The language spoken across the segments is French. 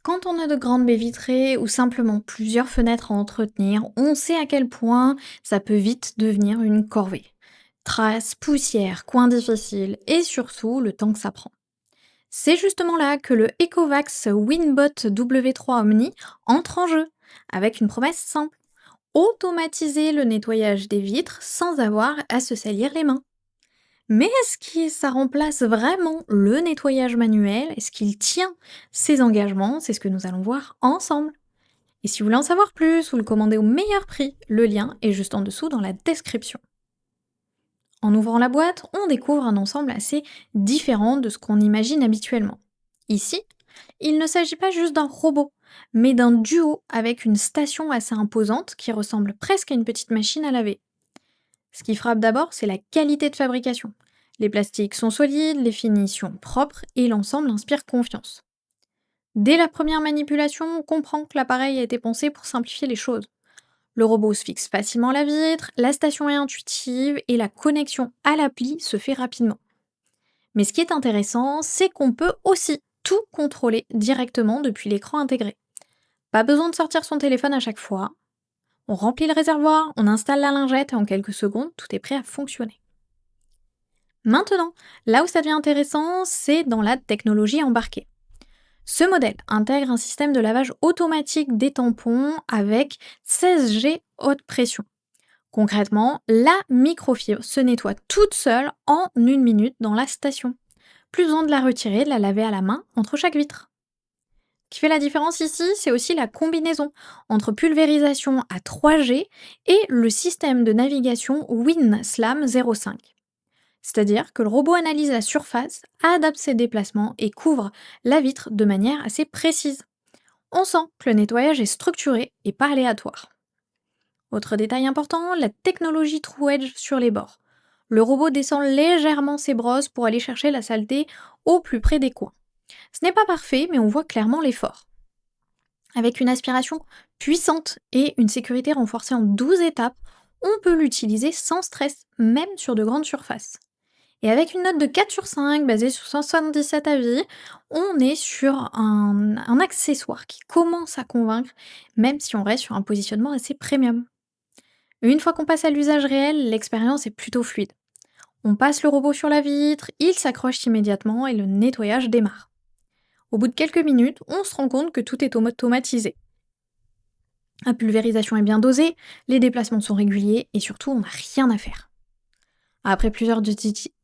Quand on a de grandes baies vitrées ou simplement plusieurs fenêtres à entretenir, on sait à quel point ça peut vite devenir une corvée. Traces, poussière, coins difficiles et surtout le temps que ça prend. C'est justement là que le Ecovacs Winbot W3 Omni entre en jeu, avec une promesse simple: automatiser le nettoyage des vitres sans avoir à se salir les mains. Mais est-ce que ça remplace vraiment le nettoyage manuel? Est-ce qu'il tient ses engagements? C'est ce que nous allons voir ensemble. Et si vous voulez en savoir plus ou le commander au meilleur prix, le lien est juste en dessous dans la description. En ouvrant la boîte, on découvre un ensemble assez différent de ce qu'on imagine habituellement. Ici, il ne s'agit pas juste d'un robot, mais d'un duo avec une station assez imposante qui ressemble presque à une petite machine à laver. Ce qui frappe d'abord, c'est la qualité de fabrication. Les plastiques sont solides, les finitions propres et l'ensemble inspire confiance. Dès la première manipulation, on comprend que l'appareil a été pensé pour simplifier les choses. Le robot se fixe facilement à la vitre, la station est intuitive et la connexion à l'appli se fait rapidement. Mais ce qui est intéressant, c'est qu'on peut aussi tout contrôler directement depuis l'écran intégré. Pas besoin de sortir son téléphone à chaque fois. On remplit le réservoir, on installe la lingette et en quelques secondes, tout est prêt à fonctionner. Maintenant, là où ça devient intéressant, c'est dans la technologie embarquée. Ce modèle intègre un système de lavage automatique des tampons avec 16G haute pression. Concrètement, la microfibre se nettoie toute seule en 1 minute dans la station. Plus besoin de la retirer, de la laver à la main entre chaque vitre. Ce qui fait la différence ici, c'est aussi la combinaison entre pulvérisation à 3G et le système de navigation WinSlam 05. C'est-à-dire que le robot analyse la surface, adapte ses déplacements et couvre la vitre de manière assez précise. On sent que le nettoyage est structuré et pas aléatoire. Autre détail important, la technologie True Edge sur les bords. Le robot descend légèrement ses brosses pour aller chercher la saleté au plus près des coins. Ce n'est pas parfait, mais on voit clairement l'effort. Avec une aspiration puissante et une sécurité renforcée en 12 étapes, on peut l'utiliser sans stress, même sur de grandes surfaces. Et avec une note de 4 sur 5 basée sur 77 avis, on est sur un accessoire qui commence à convaincre, même si on reste sur un positionnement assez premium. Une fois qu'on passe à l'usage réel, l'expérience est plutôt fluide. On passe le robot sur la vitre, il s'accroche immédiatement et le nettoyage démarre. Au bout de quelques minutes, on se rend compte que tout est automatisé. La pulvérisation est bien dosée, les déplacements sont réguliers et surtout on n'a rien à faire. Après plusieurs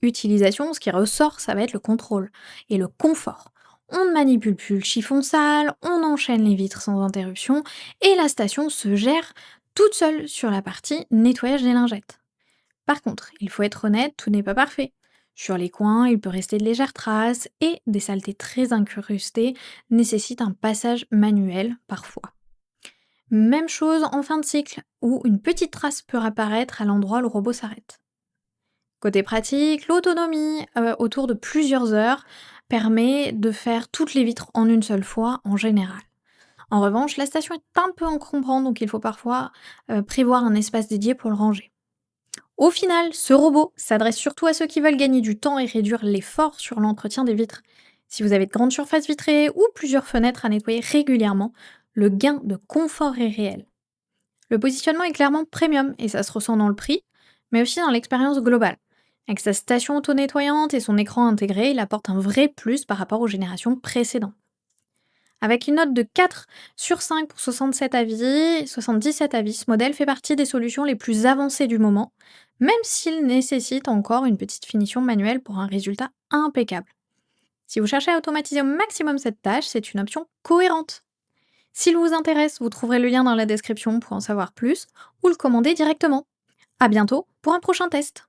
utilisations, ce qui ressort, ça va être le contrôle et le confort. On ne manipule plus le chiffon sale, on enchaîne les vitres sans interruption et la station se gère toute seule sur la partie nettoyage des lingettes. Par contre, il faut être honnête, tout n'est pas parfait. Sur les coins, il peut rester de légères traces et des saletés très incrustées nécessitent un passage manuel parfois. Même chose en fin de cycle, où une petite trace peut apparaître à l'endroit où le robot s'arrête. Côté pratique, l'autonomie autour de plusieurs heures permet de faire toutes les vitres en une seule fois en général. En revanche, la station est un peu encombrante, donc il faut parfois prévoir un espace dédié pour le ranger. Au final, ce robot s'adresse surtout à ceux qui veulent gagner du temps et réduire l'effort sur l'entretien des vitres. Si vous avez de grandes surfaces vitrées ou plusieurs fenêtres à nettoyer régulièrement, le gain de confort est réel. Le positionnement est clairement premium et ça se ressent dans le prix, mais aussi dans l'expérience globale. Avec sa station auto-nettoyante et son écran intégré, il apporte un vrai plus par rapport aux générations précédentes. Avec une note de 4 sur 5 pour 77 avis, ce modèle fait partie des solutions les plus avancées du moment, même s'il nécessite encore une petite finition manuelle pour un résultat impeccable. Si vous cherchez à automatiser au maximum cette tâche, c'est une option cohérente. S'il vous intéresse, vous trouverez le lien dans la description pour en savoir plus ou le commander directement. À bientôt pour un prochain test.